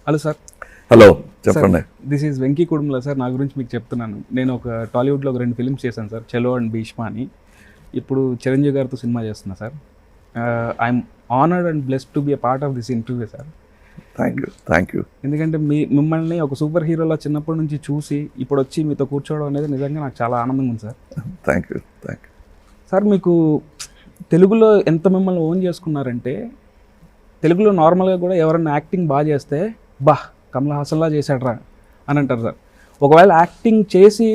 Hello sir. Hello చెప్పండి. This is Venky Kudumula sir. నా గురించి మీకు చెప్తున్నాను. నేను ఒక టాలీవుడ్లో ఒక 2 ఫిల్మ్స్ చేశాను సార్, చలో అండ్ భీష్మ అని. ఇప్పుడు చిరంజీవి గారితో సినిమా చేస్తున్నా sir. I'm honoured and blessed to be a part of this interview sir. Thank you. ఎందుకంటే మిమ్మల్ని ఒక సూపర్ హీరోలా చిన్నప్పటి నుంచి చూసి ఇప్పుడు వచ్చి మీతో కూర్చోవడం అనేది నిజంగా నాకు చాలా ఆనందంగా ఉంది సార్. థ్యాంక్ యూ సార్, మీకు తెలుగులో ఎంత మిమ్మల్ని ఓన్ చేసుకున్నారంటే, తెలుగులో నార్మల్గా కూడా ఎవరన్నా యాక్టింగ్ బాగా చేస్తే కమల్ హాసన్లా చేశాడ్రా అని అంటారు సార్. ఒకవేళ యాక్టింగ్ చేసి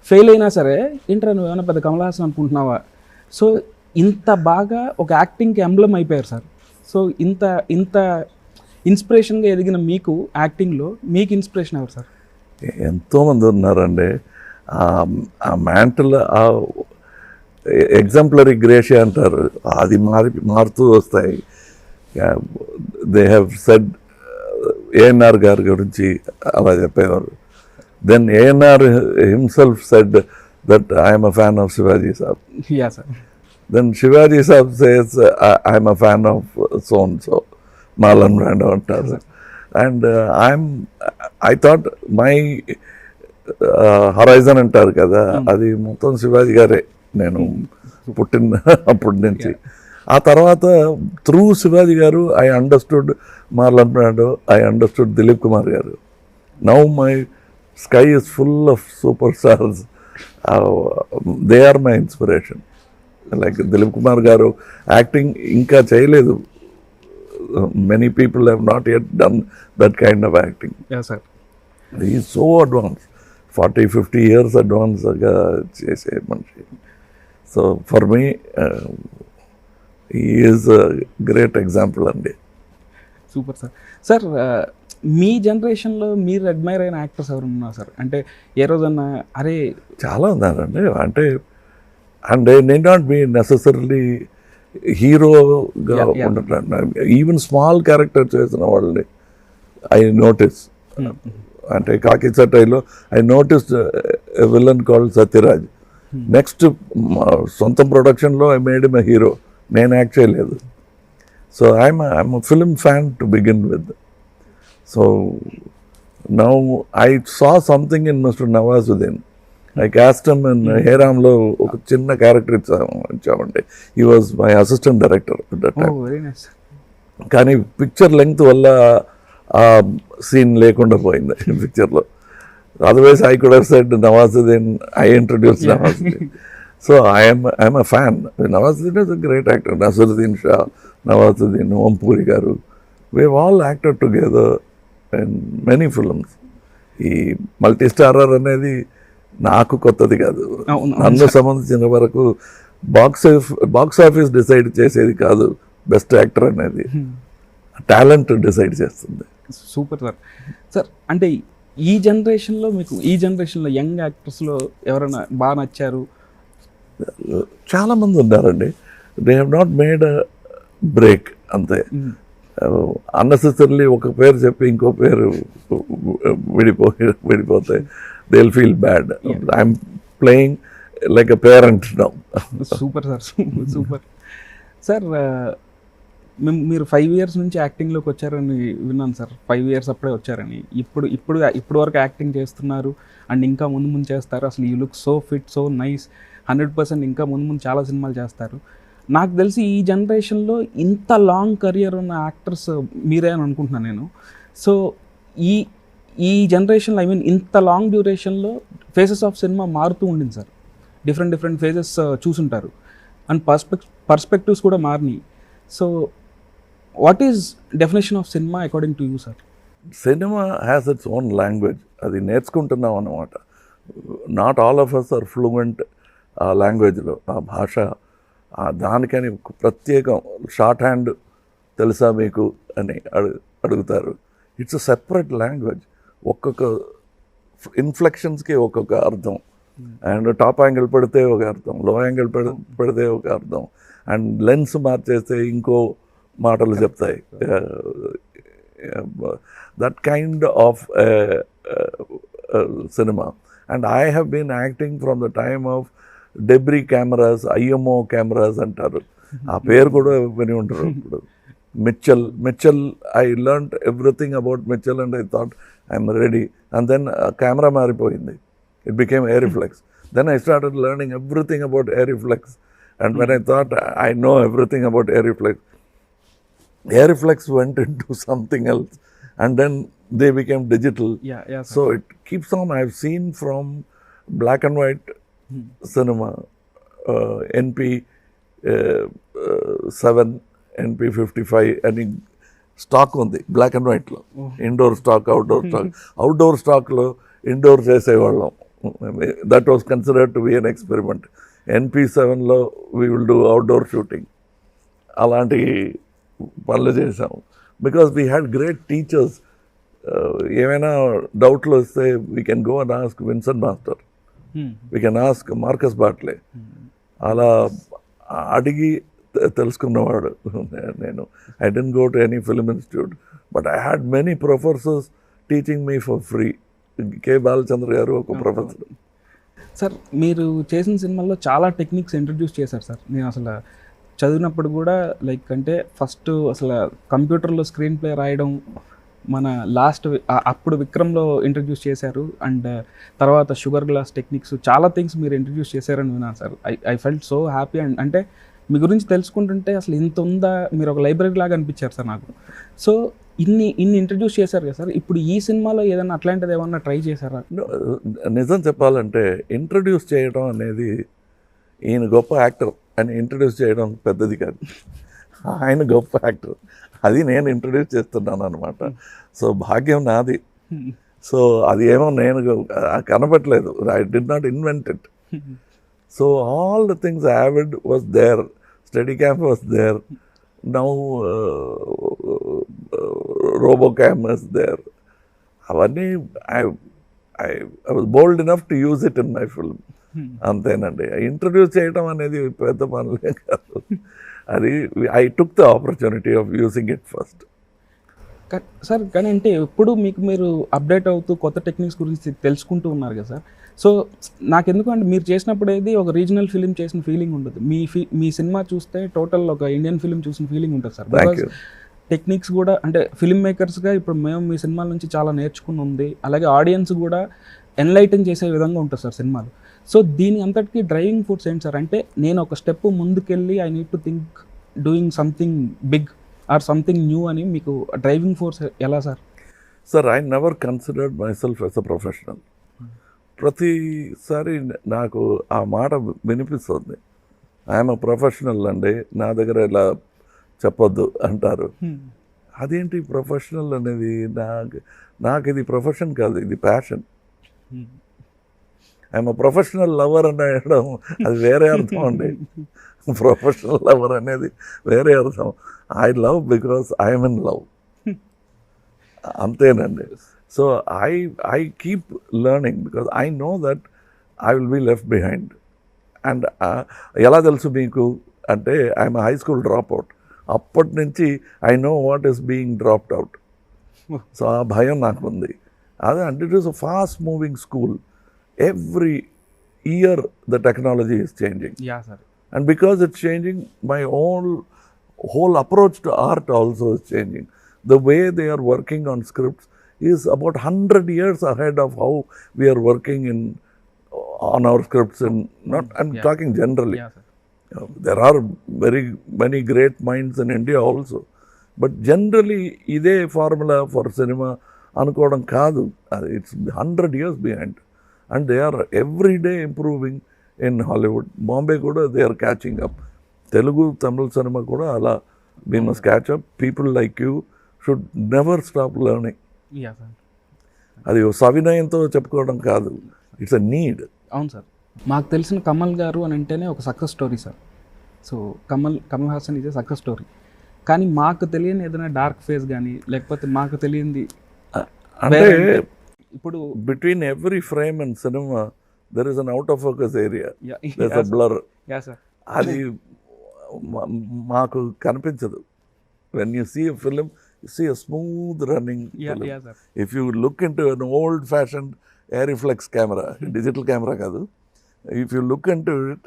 ఫెయిల్ అయినా సరే, ఏంట్రా నువ్వు ఏమైనా పెద్ద కమల్ హాసన్ అనుకుంటున్నావా? సో ఇంత బాగా ఒక యాక్టింగ్కి ఎంబ్లమ్ అయిపోయారు సార్. సో ఇంత ఇన్స్పిరేషన్గా ఎదిగిన మీకు యాక్టింగ్లో మీకు ఇన్స్పిరేషన్ ఎవరు సార్? ఎంతోమంది ఉన్నారండి. ఆ మ్యాంటల్ ఎగ్జాంపులరీ గ్రేషియా అంటారు, అది మారుతూ వస్తాయి. దే హ్యావ్ సెడ్ ఏఎన్ఆర్ గారి గురించి అలా చెప్పేవారు. Then ANR himself said that I'm a fan of Shivaji saab. Yeah sir. Then Shivaji saab says I'm a fan of so and so, Marlon Brando అంటారు. And I thought my horizon అంటారు కదా, అది మొత్తం శివాజీ గారే నేను పుట్టిన అప్పటి నుంచి. ఆ తర్వాత through Shivaji garu I understood Marlon Brando, I understood Dilip Kumar garu. Now my sky is full of super stars. They are my inspiration. Like Dilip Kumar garu acting ఇంకా చేయలేదు. Many people have not yet done that kind of acting. He is so advance, 40-50 years అడ్వాన్స్గా చేసే మనిషి. So for me he is a great example అండి. Super sir. Sir, మీ జనరేషన్లో మీరు admire అయిన యాక్టర్స్ ఎవరు ఉన్నారు సార్? అంటే ఏ రోజన్నా అరే చాలా ఉన్నారండి. అంటే అండ్ నే నాట్ బి నెసెసరీలీ హీరోగా ఉండటం, ఈవెన్ స్మాల్ క్యారెక్టర్ చేసిన వాళ్ళని ఐ నోటీస్. అంటే కాకి చట్టైలో I notice a villain called Sathyaraj. Next సొంత ప్రొడక్షన్లో ఐ మేడ్ ఎ హీరో, నేను యాక్ట్ చేయలేదు. So I'm film fan to begin with. So now I saw something in mister Nawazuddin. I cast him in హేరామ్లో ఒక చిన్న క్యారెక్టర్ ఇచ్చామండి. He was my assistant director at that time. కానీ picture length వల్ల ఆ scene లేకుండా పోయింది పిక్చర్లో. Otherwise I could have said Nawazuddin, I introduce Nawazuddin. So I'm a fan. Nawazuddin is a great actor. Naseeruddin Shah, Nawazuddin, Om Puri garu, we all acted together in many films. ఈ multi starrer అనేది నాకు కొత్తది కాదు. నన్ను సంబంధించిన వరకు బాక్స్ ఆఫీస్ డిసైడ్ చేసేది కాదు బెస్ట్ యాక్టర్ అనేది, టాలెంట్ డిసైడ్ చేస్తుంది. Super sir. సార్, అంటే ఈ జనరేషన్లో మీకు, ఈ జనరేషన్లో యంగ్ యాక్టర్స్లో ఎవరైనా బాగా నచ్చారు? చాలామంది ఉన్నారండి. They have not made a break అంతే. అన్నెసెసరీలీ ఒక పేరు చెప్పి ఇంకో పేరు విడిపోతే they will feel bad. I'm playing like a parent now. Super sir, super. Sir, మీరు 5 years నుంచి యాక్టింగ్లోకి వచ్చారని విన్నాను సార్. 5 years అప్పుడే వచ్చారని. ఇప్పుడు వరకు యాక్టింగ్ చేస్తున్నారు అండ్ ఇంకా ముందు చేస్తారు. అసలు you look so fit, so nice. 100% ఇంకా ముందు చాలా సినిమాలు చేస్తారు. నాకు తెలిసి ఈ జనరేషన్లో ఇంత లాంగ్ కెరియర్ ఉన్న యాక్టర్స్ మీరే అని అనుకుంటున్నాను నేను. సో ఈ జనరేషన్లో, ఐ మీన్ ఇంత లాంగ్ డ్యూరేషన్లో ఫేసెస్ ఆఫ్ సినిమా మారుతూ ఉండింది సార్. డిఫరెంట్ ఫేజెస్ చూసుంటారు అండ్ పర్స్పెక్టివ్స్ కూడా మారినాయి. So what is definition of cinema according to you sir? Cinema has its own language. అది నేర్చుకుంటున్నాం అన్నమాట. Not all of us are fluent ఆ లాంగ్వేజ్లో, ఆ భాష. దానికని ప్రత్యేకం షార్ట్ హ్యాండ్ తెలుసా మీకు అని అడుగుతారు. It's a separate language. ఒక్కొక్క ఇన్ఫ్లెక్షన్స్కి ఒక్కొక్క అర్థం. అండ్ టాప్ యాంగిల్ పెడితే ఒక అర్థం, లో యాంగిల్ పెడితే ఒక అర్థం, అండ్ లెన్స్ మార్చేస్తే ఇంకో మాటలు చెప్తాయి. That kind of cinema. And I have been acting from the time of Debrie cameras, IMO cameras అంటారు. ఆ పేరు కూడా విని ఉంటారు. ఇప్పుడు Mitchell, I learned everything about Mitchell and I thought I'm ready. And then camera maripoyindi. It became air reflex. Then I started learning everything about air reflex. And when I thought I know everything about air reflex went into something else. And then they became digital. Yeah, sir. So it keeps on. I've seen from black and white cinema, NP 7, NP 55 అని stock ఉంది black and వైట్లో. Indoor stock, outdoor స్టాక్లో indoor చేసేవాళ్ళం. That was considered to be an experiment. NP 7లో we will do outdoor shooting. అలాంటి పనులు చేసాం. Because we had great teachers. ఏమైనా డౌట్లు వస్తే we can go and ask Vincent master, we can ask Marcus Bartley. అలా అడిగి తెలుసుకున్నవాడు నేను. I didn't go to any film institute, but I had many professors teaching me for free. K Balachandra గారు ఒక professor. Sir మీరు చేసిన సినిమాల్లో చాలా టెక్నిక్స్ ఇంట్రడ్యూస్ చేశారు సార్. నేను అసలు చదివినప్పుడు కూడా లైక్ అంటే ఫస్ట్ అసలు కంప్యూటర్లో స్క్రీన్ ప్లే రాయడం మన అప్పుడు విక్రమ్లో ఇంట్రడ్యూస్ చేశారు. అండ్ తర్వాత షుగర్ గ్లాస్ టెక్నిక్స్ చాలా థింగ్స్ మీరు ఇంట్రడ్యూస్ చేశారని విన్నాను sir. I felt so happy. And అంటే మీ గురించి తెలుసుకుంటుంటే అసలు ఇంత ఉందా, మీరు ఒక లైబ్రరీ లాగా అనిపించారు సార్ నాకు. సో ఇన్ని ఇంట్రడ్యూస్ చేశారు కదా సార్. ఇప్పుడు ఈ సినిమాలో ఏదైనా అట్లాంటిది ఏమన్నా ట్రై చేశారా? నిజం చెప్పాలంటే ఇంట్రడ్యూస్ చేయడం అనేది, ఈయన గొప్ప యాక్టర్ అని ఇంట్రడ్యూస్ చేయడం పెద్దది కాదు. ఆయన గొప్ప యాక్టర్, అది నేను ఇంట్రడ్యూస్ చేస్తున్నాను అనమాట. సో భాగ్యం నాది. సో అది ఏమో నేను కనపట్లేదు. I did not invent it. So all the things Avid was there, Steadicam was there, now Robocam is there. అవన్నీ I was bold enough to use it in my film. అంతేనండి. Introduce చేయడం అనేది పెద్ద పనులే కాదు. అది I took the opportunity of using it first. Sir కానీ అంటే ఎప్పుడు మీరు అప్డేట్ అవుతూ కొత్త టెక్నిక్స్ గురించి తెలుసుకుంటూ ఉన్నారు కదా సార్. సో నాకెందుకు అంటే మీరు చేసినప్పుడు ఏది ఒక రీజనల్ ఫిలిం చేసిన ఫీలింగ్ ఉండదు. మీ సినిమా చూస్తే టోటల్ ఒక ఇండియన్ ఫిలిం చూసిన ఫీలింగ్ ఉంటుంది సార్. బికాజ్ టెక్నిక్స్ కూడా అంటే ఫిల్మ్ మేకర్స్గా ఇప్పుడు మేము మీ సినిమాల నుంచి చాలా నేర్చుకుని ఉంది. అలాగే ఆడియన్స్ కూడా ఎన్లైటన్ చేసే విధంగా ఉంటుంది సార్ సినిమాలు. సో దీని అంతటికీ డ్రైవింగ్ ఫోర్స్ ఏంటి సార్? అంటే నేను ఒక స్టెప్ ముందుకెళ్ళి I need to think doing something big or something new అని మీకు డ్రైవింగ్ ఫోర్స్ ఎలా sir? Sir, I never considered myself as a professional. ప్రతిసారి నాకు ఆ మాట వినిపిస్తుంది, ఐఎమ్ అ ప్రొఫెషనల్ అండి, నా దగ్గర ఇలా చెప్పొద్దు అంటారు. అదేంటి ప్రొఫెషనల్ అనేది? నాకు ఇది ప్రొఫెషన్ కాదు, ఇది passion. I'm a professional lover అని అనడం అది వేరే అర్థం అండి. ప్రొఫెషనల్ లవర్ అనేది వేరే అర్థం. I love because I'm in love, అంతేనండి. So I keep learning because I know that I will be left behind. And ఎలా తెలుసు మీకు అంటే, I'm high school drop out. అప్పటి నుంచి I know what is being dropped out. So ఆ భయం నాకు ఉంది. అదే అంటే it is a fast moving school. Every year the technology is changing. And because it's changing, my whole approach to art also is changing. The way they are working on scripts is about 100 years ahead of how we are working on our scripts. I'm talking generally. There are very many great minds in India also. But generally, ide formula for cinema anukodam kaadu. It's 100 years behind. And they are every day improving. In Hollywood, Bombay kuda, they are catching up. Telugu, Tamil cinema kuda ala, we must catch up. People like you should never stop learning. అది సవినయంతో చెప్పుకోవడం కాదు, it's a need. అవును sir. మాకు తెలిసిన కమల్ గారు అని అంటేనే ఒక success story sir. So Kamal Haasan is a success story. కానీ మాకు తెలియని ఏదైనా డార్క్ ఫేజ్ కానీ లేకపోతే మాకు తెలియంది అంటే, ఇప్పుడు between every frame and cinema there is an out of focus area. There's a blur. అది మాకు కనిపించదు. When you see a film, you see a smooth running film. If you look into an old fashioned air reflex camera, digital camera కాదు, if you look into it,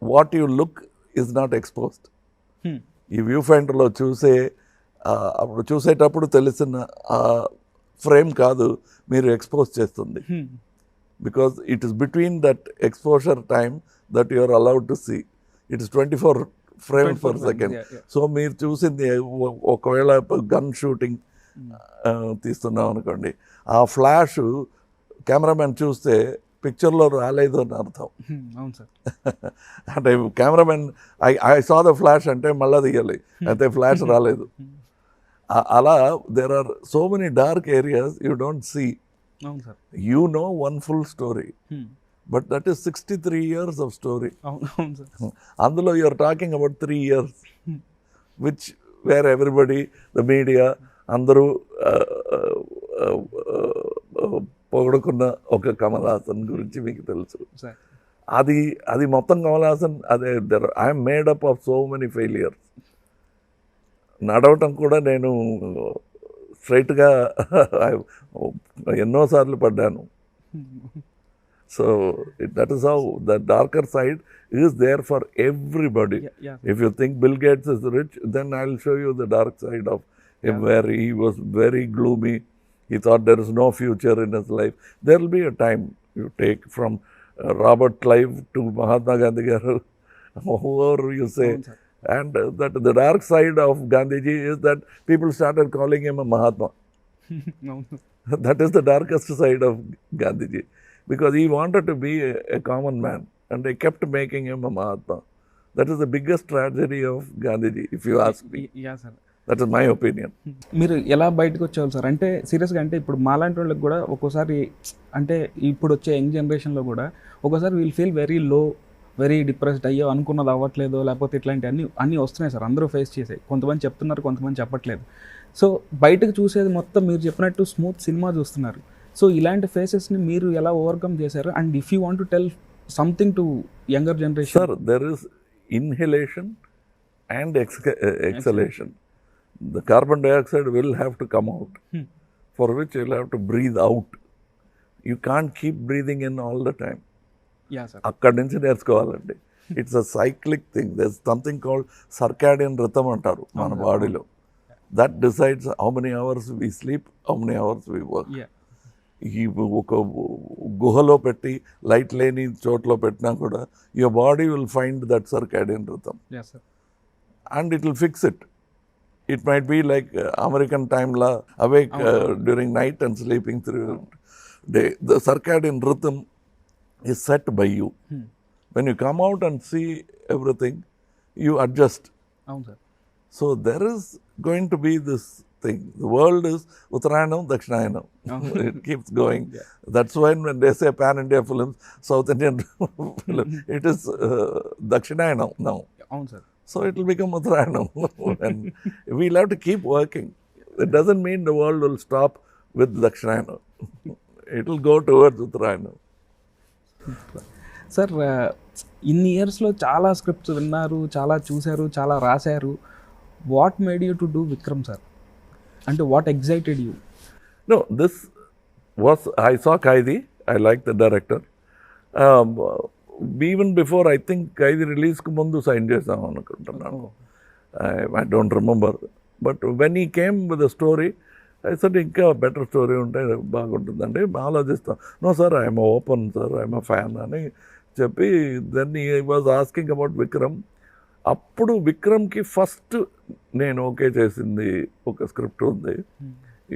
what you look is not exposed. ఈ view ఫైండర్లో అప్పుడు చూసేటప్పుడు తెలిసిన frame కాదు మీరు expose చేస్తుంది. Because it is between that exposure time that you are allowed to see. It is 24 frame per second. So మీరు చూసింది ఒకవేళ గన్ షూటింగ్ తీస్తున్నాం అనుకోండి, ఆ ఫ్లాష్ కెమెరామెన్ చూస్తే పిక్చర్లో రాలేదు అని అర్థం. అవును సార్. అంటే cameraman I saw the flash అంటే మళ్ళీ తీయాలి, అయితే ఫ్లాష్ రాలేదు. అలా there are so many dark areas you don't see. అవును sir. You know one full story, but that is 63 years of story. అవును సార్. అందులో you're talking about 3 years, which where everybody, the media అందరూ పొగడుకున్న ఒక కమల్ హాసన్ గురించి మీకు తెలుసు. అది మొత్తం కమల్ హాసన్ అదే. I'm made up of so many failures. నడవటం కూడా నేను స్ట్రైట్గా ఎన్నోసార్లు పడ్డాను. So that is how the darker side is there for everybody. If you think Bill Gates is rich, then I will show you the dark side of him, where he was very gloomy. He thought there is no future in his life. There will be a time you take from Robert Clive to Mahatma Gandhi garu, whoever you say. And that the dark side of Gandhiji is that people started calling him a Mahatma. That is the darkest side of Gandhiji, because he wanted to be a common man and they kept making him a Mahatma. That is the biggest tragedy of Gandhiji, if you ask me. Yeah, sir. That is my opinion. మీరు ఎలా బయటకు వచ్చేవాళ్ళు sir? అంటే సీరియస్గా, అంటే ఇప్పుడు మాలాంటి వాళ్ళకి కూడా ఒక్కోసారి, అంటే ఇప్పుడు వచ్చే యంగ్ జనరేషన్లో కూడా ఒక్కోసారి we'll feel very low, very depressed, అయ్యో అనుకున్నది అవ్వట్లేదు, లేకపోతే ఇట్లాంటి అన్నీ వస్తున్నాయి సార్. అందరూ ఫేస్ చేసాయి. కొంతమంది చెప్తున్నారు, కొంతమంది చెప్పట్లేదు. సో బయటకు చూసేది మొత్తం మీరు చెప్పినట్టు స్మూత్ సినిమా చూస్తున్నారు. సో ఇలాంటి ఫేసెస్ని మీరు ఎలా ఓవర్కమ్ చేశారు? And if you want to tell something to younger generation. Sir, there is inhalation and exhalation. The carbon dioxide will have to come out, for which you'll have to breathe out. You can't keep breathing in all the time. Yeah, sir. అక్కడి నుంచి నేర్చుకోవాలండి. It's a cyclic thing. There's something called circadian rhythm అంటారు మన బాడీలో. That decides how many hours we sleep, how many hours we work. ఈ ఒక గుహలో పెట్టి లైట్ లేని చోట్లో పెట్టినా కూడా your body will find that circadian rhythm. Yes, sir. And it will fix it. It might be like American time la, awake during night and sleeping through day. The circadian rhythm is set by you. When you come out and see everything, you adjust. Sir. So there is going to be this thing. The world is Uttarayanam, Dakshinayam. It keeps going. That's when they say pan-India films, South Indian film, it is Dakshinayam now. Sir. So it will become Uttarayanam. And we'll have to keep working. It doesn't mean the world will stop with Dakshinayana. It will go towards Uttarayanam. Sir, ఇన్ని ఇయర్స్లో చాలా scripts విన్నారు, చాలా చూశారు, చాలా రాశారు. What made you to do Vikram sir? అంటే what excited you? No, this was, I saw Kaidi. I liked the director. Even before, I think Kaidi release కు ముందు సైన్ చేసాం అనుకుంటున్నాను. I don't remember. But when he came with the story, I said ఇంకా better story ఉంటే బాగుంటుందండి, ఆలోచిస్తాం. No sir, I'm open sir, I'm a fan అని చెప్పి then he was asking about Vikram. అప్పుడు విక్రమ్కి ఫస్ట్ నేను ఓకే చేసింది ఒక స్క్రిప్ట్ ఉంది.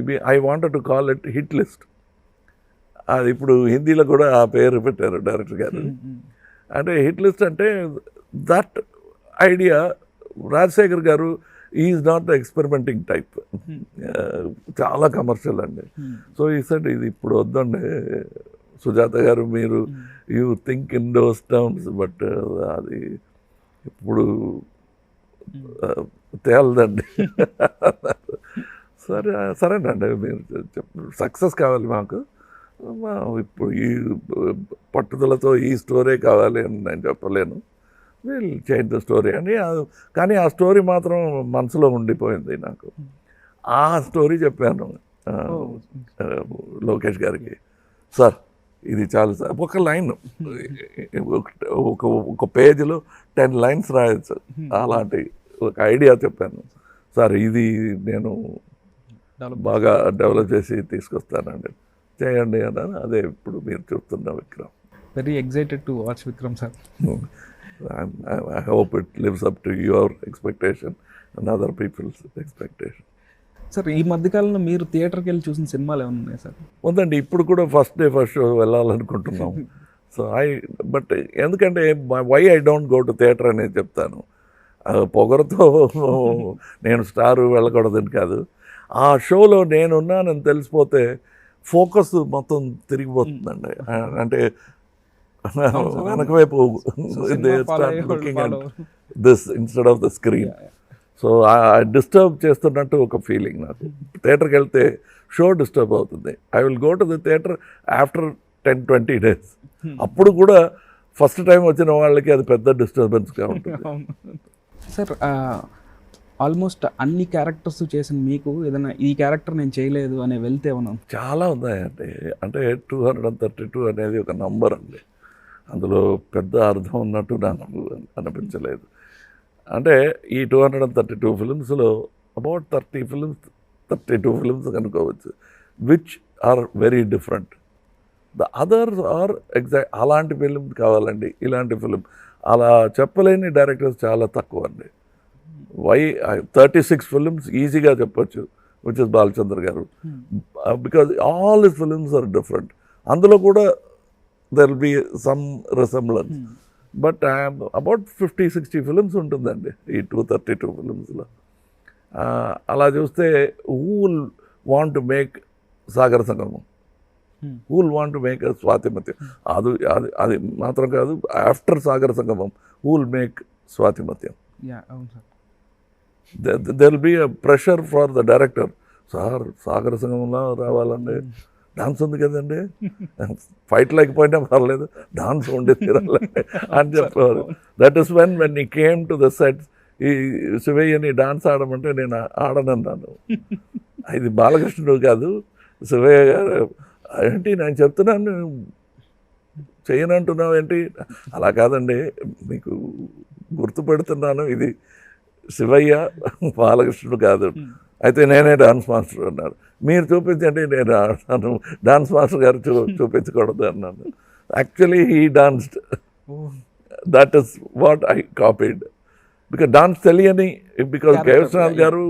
ఇవి I wanted to call it hit list. అది ఇప్పుడు హిందీలో కూడా ఆ పేరు పెట్టారు డైరెక్టర్ గారు. అంటే హిట్ లిస్ట్ అంటే దట్ ఐడియా, రాజశేఖర్ గారు is not the experimenting type, చాలా కమర్షియల్ అండి. సో ఈ సెడ్ ఇది ఇప్పుడు వద్దండి సుజాత గారు, మీరు you think in those terms, but అది ఇప్పుడు తేలదండి. సరేనండి, మీరు సక్సెస్ కావాలి మాకు, ఇప్పుడు ఈ పట్టుదలతో ఈ స్టోరీ కావాలి అని నేను చెప్పలేను, విల్ చేంజ్ ద స్టోరీ అని. కానీ ఆ స్టోరీ మాత్రం మనసులో ఉండిపోయింది నాకు. ఆ స్టోరీ చెప్పాను లోకేష్ గారికి, సార్ ఇది చాలు సార్, ఒక లైన్, ఒక పేజీలో 10 lines రాయొచ్చు, అలాంటి ఒక ఐడియా చెప్పాను, సార్ ఇది నేను బాగా డెవలప్ చేసి తీసుకొస్తానండి, చేయండి అన్నాను. అదే ఇప్పుడు మీరు చూస్తున్న Vikram. Very excited to watch Vikram sir. I hope it lives up to your expectation and other people's expectation. Sir ఈ మధ్యకాలంలో మీరు థియేటర్కి వెళ్ళి చూసిన సినిమాలు ఏమైనా ఉన్నాయి సార్? ఉందండి, ఇప్పుడు కూడా ఫస్ట్ షో వెళ్ళాలనుకుంటున్నాం. సో బట్ ఎందుకంటే why I don't go to theatre అనేది చెప్తాను. పొగరుతో నేను స్టార్ వెళ్ళకూడదని కాదు, ఆ షోలో నేనున్నానని తెలిసిపోతే ఫోకస్ మొత్తం తిరిగిపోతుందండి. అంటే వెనక వైపు this instead of the screen. So disturb చేస్తున్నట్టు ఒక ఫీలింగ్ నాకు. థియేటర్కి వెళ్తే షో డిస్టర్బ్ అవుతుంది. I will go to the theatre after 10-20 days. అప్పుడు కూడా ఫస్ట్ టైం వచ్చిన వాళ్ళకి అది పెద్ద డిస్టర్బెన్స్గా ఉంటుంది. సార్ ఆల్మోస్ట్ అన్ని క్యారెక్టర్స్ చేసిన మీకు ఏదైనా ఈ క్యారెక్టర్ నేను చేయలేదు అనే వెళ్తే ఏమన్నా? చాలా ఉన్నాయండి. అంటే 232 అనేది ఒక నంబర్ అండి, అందులో పెద్ద అర్థం ఉన్నట్టు నాకు అనిపించలేదు. అంటే ఈ 232 ఫిల్మ్స్లో అబౌట్ 32 ఫిల్మ్స్ కనుకోవచ్చు which are very different. The others are exact అలాంటి ఫిలిం కావాలండి, ఇలాంటి ఫిలిం అలా చెప్పలేని డైరెక్టర్స్ చాలా తక్కువ అండి. 36 ఫిలిమ్స్ ఈజీగా చెప్పొచ్చు, which is Balachandra garu, because all his films are different. అందులో కూడా there will be some resemblance, but about 50-60 films ఉంటుందండి ఈ 232 ఫిలిమ్స్లో. అలా చూస్తే who will want to make Sagara Sangamam, who will want to make Swathimuthyam, అది మాత్రం కాదు, after Sagara Sangamam who will make Swathimuthyam. there will be a pressure for the director. Sir సాగర సంగమంలో రావాలండి, డాన్స్ ఉంది కదండి, ఫైట్ లేకపోయినా పర్లేదు, డాన్స్ ఉండి తీరాలండి అని చెప్పేవారు. దట్ ఈస్ వెన్ ఈ కేమ్ టు ద సెట్స్, ఈ శివయ్యని డాన్స్ ఆడమంటే నేను ఆడనన్నాను. ఇది బాలకృష్ణుడు కాదు శివయ్య గారు. ఏంటి నేను చెప్తున్నాను చేయనంటున్నావు ఏంటి? అలా కాదండి, మీకు గుర్తుపెడుతున్నాను, ఇది శివయ్య బాలకృష్ణుడు కాదు. అయితే నేనే డాన్స్ మాస్టర్ అన్నారు. మీరు చూపించండి, నేను ఆడతాను, డాన్స్ మాస్టర్ గారు చూపించకూడదు అన్నాను. Actually he danced, that is what I copied. Because dance తెలియని, because Keshavanath garu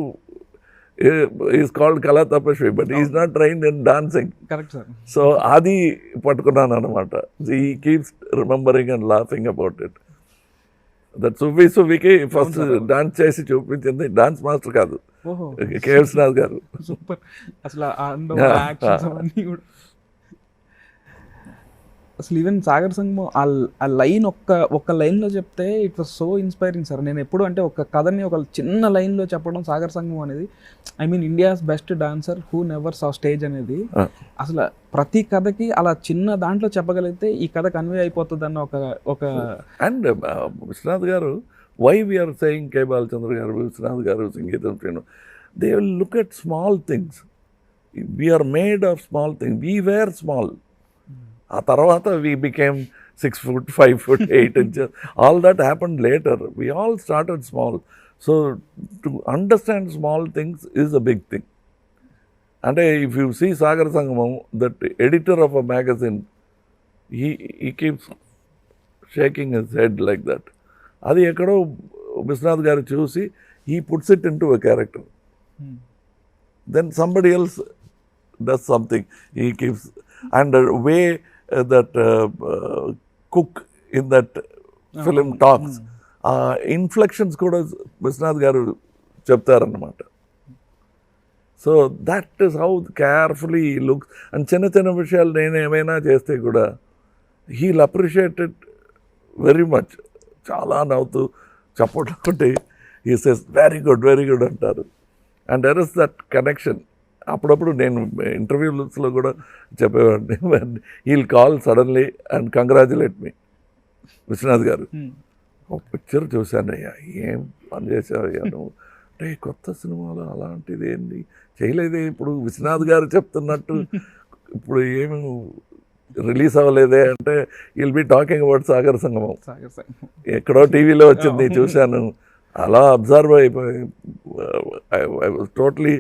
is called Kala Tapasvi, but is not trained in dancing. So అది పట్టుకున్నాను అనమాట. He keeps remembering and laughing about it. That సువ్వికి ఫస్ట్ డాన్స్ చేసి చూపించింది dance master కాదు, కేశవనాథ్ గారు. Super. అసలు అసలు ఈవెన్ సాగర్ సంగమం ఆ లైన్ ఒక్క లైన్లో చెప్తే it was so inspiring sir. నేను ఎప్పుడు అంటే ఒక కథని ఒక చిన్న లైన్లో చెప్పడం సాగర్ సంగమం అనేది, I mean India's best dancer who never saw stage అనేది, అసలు ప్రతి కథకి అలా చిన్న దాంట్లో చెప్పగలిగితే ఈ కథ కన్వే అయిపోతుంది అన్న ఒక and Vishwanath garu, why we're saying K Balachandra garu, Vishwanath garu, Sangeetham Srinu, they will look at small things. We're made of small things, we were small. ఆ తర్వాత we became 6 foot, 5 foot, 8 inches. All that happened later. We all started small. So to understand small things is a big thing. And if you see Sagar Sangamam, that editor of a magazine, he keeps shaking his head like that. Adi ekkado Vishwanath garu chusi, he puts it into a character. Then somebody else does something. He keeps, and the way that cook in that film talks, inflections kuda Vishwanath garu cheptarannamata. So that is how carefully he looks. And చిన్న చిన్న విషయాలు నేను ఏమైనా చేస్తే కూడా he'll appreciate it very much. చాలా నవ్వుతూ చప్పట్లు కొట్టి he says very good అంటారు. And there is that connection. అప్పుడప్పుడు నేను ఇంటర్వ్యూస్లో కూడా చెప్పేవాడిని, he'll call suddenly and congratulate me, Viswanath garu ఒక పిక్చర్ చూశానయ్యా, ఏం పని చేసావయ్యా నువ్వు అంటే, కొత్త సినిమాలో అలాంటిది ఏంటి చేయలేదే, ఇప్పుడు విశ్వనాథ్ గారు చెప్తున్నట్టు ఇప్పుడు ఏమి రిలీజ్ అవ్వలేదే అంటే, will be talking about Sagar సంగమం, ఎక్కడో టీవీలో వచ్చింది చూశాను, అలా అబ్జర్వ్ అయిపోయి I was totally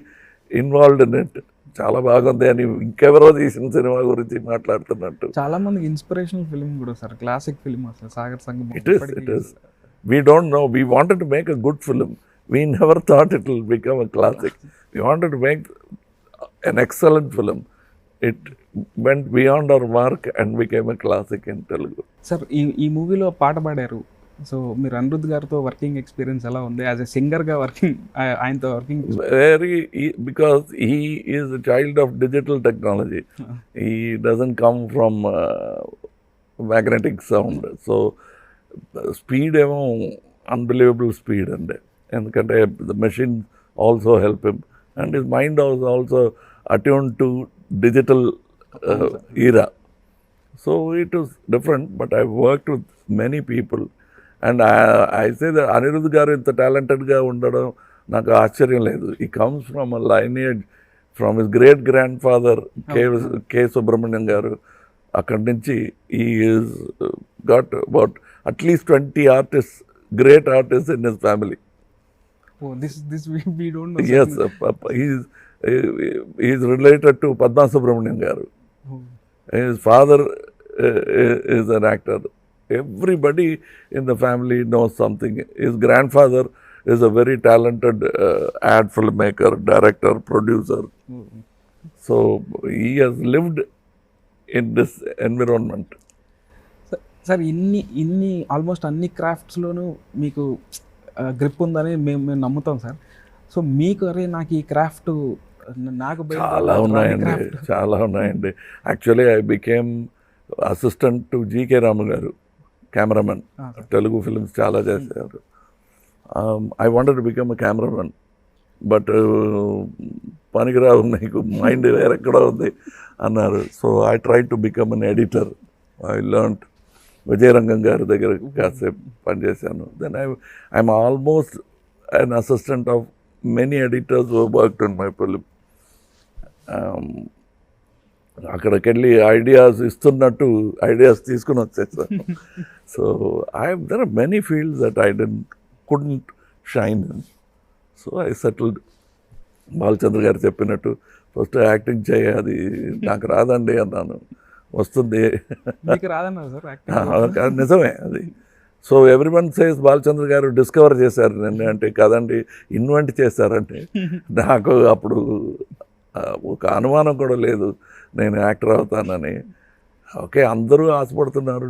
involved in it. చాలా బాగుంది అని ఇంకెవరో తీసిన సినిమా గురించి మాట్లాడుతున్నట్టు. చాలా మందికి ఇన్స్పిరేషనల్ ఫిల్మ్ కూడా సార్, క్లాసిక్ ఫిల్మ్ అసలు సాగర్ సంగమం. It is. We don't know. We wanted to make a good film. We never thought it will become a classic. We wanted to make an excellent film. It went beyond our mark and became a classic in Telugu. Sir ఈ మూవీలో పాట పాడారు. So మీరు అనిరుద్ధ్ గారితో working experience ఎలా ఉంది? As a సింగర్గా working ఆయనతో working. Because he is a child of digital technology. He doesn't come from magnetic sound. So speed ఏమో అన్బిలీవబుల్ స్పీడ్ అండి. ఎందుకంటే the machine also help him and his mind was also attune to digital era. So it was different, but I worked with many people and I say that Anirudh garu ఇంత టాలెంటెడ్గా ఉండడం నాకు ఆశ్చర్యం లేదు. He comes from a lineage from his great grand father K Subrahmanyam garu. అక్కడి నుంచి he is got about అట్లీస్ట్ 20 artists, great artists in his family. Oh, this we don't know. Yes, he is related to Padma Subramanian garu. Oh. His father is an actor. Everybody in the family knows something. His grandfather is a very talented ad filmmaker, director, producer. Oh. So he has lived in this environment. Sir ఇన్ని almost అన్ని క్రాఫ్ట్స్లోనూ మీకు grip ఉందని మేము నమ్ముతాం sir. So మీకు అరే నాకు ఈ క్రాఫ్ట్ నాకు చాలా ఉన్నాయండి. Actually I became assistant to GK Ramu garu, cameraman. Telugu films చాలా చేశారు. I wanted to become a cameraman, but పనికిరావు, నీకు మైండ్ వేరెక్కడో ఉంది అన్నారు. So I try to become an editor. I learn Vijayarangam గారి దగ్గర కాసేపు పనిచేశాను. Then I'm almost an assistant of many editors who worked in my film. అక్కడికి వెళ్ళి ఐడియాస్ ఇస్తున్నట్టు ఐడియాస్ తీసుకుని వచ్చేసాను. So there are many fields that I couldn't shine in. So I settled. Balachandra గారు చెప్పినట్టు ఫస్ట్ యాక్టింగ్ చేయాలి, నాకు రాదండి అన్నాను. వస్తుంది, నిజమే అది. సో ఎవ్రీవన్ సేస్ బాలచంద్ర గారు డిస్కవర్ చేశారు నన్ను అంటే, కదండి ఇన్వెంట్ చేశారంటే. నాకు అప్పుడు ఒక అనుమానం కూడా లేదు నేను యాక్టర్ అవుతానని. ఓకే, అందరూ ఆశపడుతున్నారు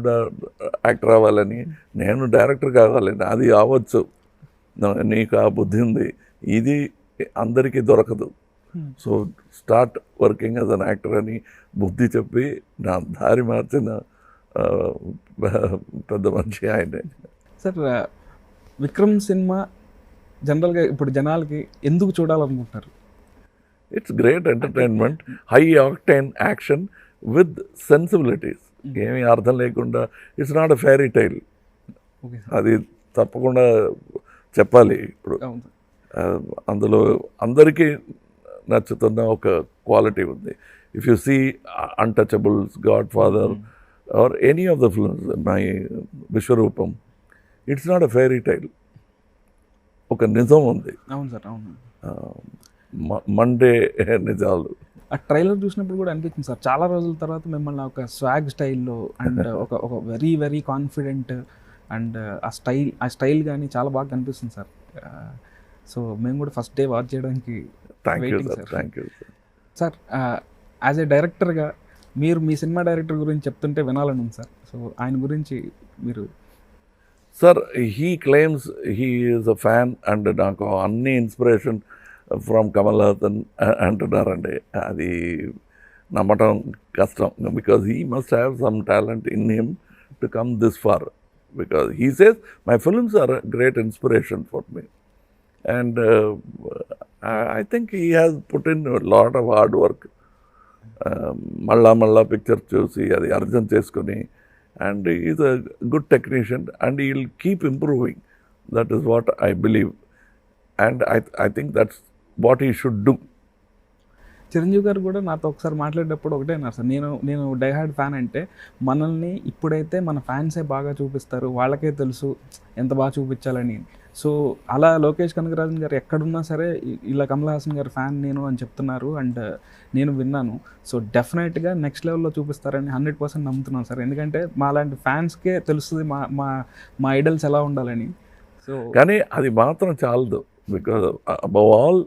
యాక్టర్ అవ్వాలని, నేను డైరెక్టర్ కావాలని. అది అవ్వచ్చు, నీకు ఆ బుద్ధి ఉంది, ఇది అందరికీ దొరకదు. So start working as an actor అని బుద్ధి చెప్పి నా దారి మార్చిన పెద్ద మనిషి ఆయనే. సార్ విక్రమ్ సినిమా జనరల్గా ఇప్పుడు జనాలకి ఎందుకు చూడాలనుకుంటున్నారు? It's great entertainment, high octane action with sensibilities. ఏమీ అర్థం లేకుండా, it's not a fairy tile. అది తప్పకుండా చెప్పాలి. ఇప్పుడు అందులో అందరికీ నచ్చుతున్న ఒక క్వాలిటీ ఉంది. If you see Untouchables, Godfather or any of the films, my Vishwaroopam, it's not a fairy tale. ఒక నిజం ఉంది. అవును సార్, అవును. మండే నిజాలు. ఆ ట్రైలర్ చూసినప్పుడు కూడా అనిపించింది సార్, చాలా రోజుల తర్వాత మిమ్మల్ని ఒక స్వాగ్ స్టైల్లో అండ్ ఒక వెరీ వెరీ కాన్ఫిడెంట్ అండ్ ఆ స్టైల్ కానీ చాలా బాగా కనిపిస్తుంది సార్. సో మేము కూడా ఫస్ట్ డే వాచ్ చేయడానికి thank you sir. Sir as a డైరెక్టర్గా మీరు మీ సినిమా డైరెక్టర్ గురించి చెప్తుంటే వినాలని ఉంది సార్. సో ఆయన గురించి మీరు. Sir, he claims he is a fan and నాకు అన్ని ఇన్స్పిరేషన్ ఫ్రమ్ కమల్ హాసన్ అంటున్నారండి. అది నమ్మటం కష్టం. Because he must have some talent in him to come this far. Because he says my films are a great inspiration for me, and I think he has put in a lot of hard work. Malla picture chusi adi arjun cheskoni, and he is a good technician and he will keep improving. That is what I believe, and I think that's what he should do. Chiranjeevi గారు కూడా నాతో ఒకసారి మాట్లాడేటప్పుడు ఒకటే అన్నారు sir, నేను diehard fan అంటే మనల్ని ఇప్పుడైతే మన ఫ్యాన్సే బాగా చూపిస్తారు, వాళ్ళకే తెలుసు ఎంత బాగా చూపించాలని. సో అలా లోకేష్ కనగరాజన్ గారు ఎక్కడున్నా సరే ఇలా కమల్ హాసన్ గారు ఫ్యాన్ నేను అని చెప్తున్నారు. అండ్ నేను విన్నాను. సో డెఫినెట్గా నెక్స్ట్ లెవెల్లో చూపిస్తారని 100% నమ్ముతున్నాను సార్. ఎందుకంటే మా లాంటి ఫ్యాన్స్కే తెలుస్తుంది మా మా మా ఐడల్స్ ఎలా ఉండాలని. సో కానీ అది మాత్రం చాలదు. Because above all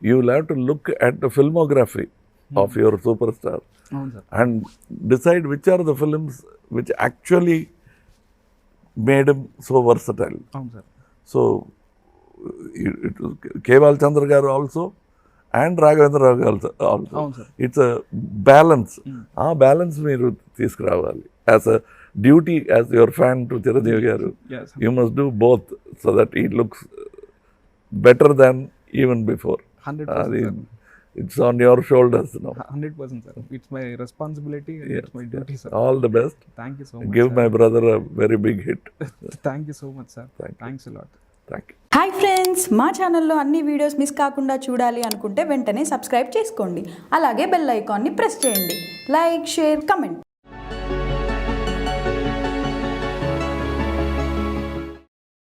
you will have to look at the filmography of your super star అవును sir. And decide which are the films which actually made him so versatile. అవును sir. So K Balachandra garu also and Raghavendra Rao garu also. అవును sir. It's a balance. ఆ balance మీరు తీసుకురావాలి. As a duty as your fan to Chiranjeevi garu, Yes. You must do both so that ఈ looks better than even before. 100% అది sir. It's on your shoulders now. 100% sir. It's my responsibility. It's my duty sir. All the best. Thank you so much. Give my brother a very big hit. Thank you so much sir. Thanks a lot. Thank you. Hi friends, మా ఛానల్లో అన్ని videos miss కాకుండా చూడాలి అనుకుంటే వెంటనే subscribe చేసుకోండి. అలాగే bell ఐకాన్ని ప్రెస్ చేయండి. Like, share, comment.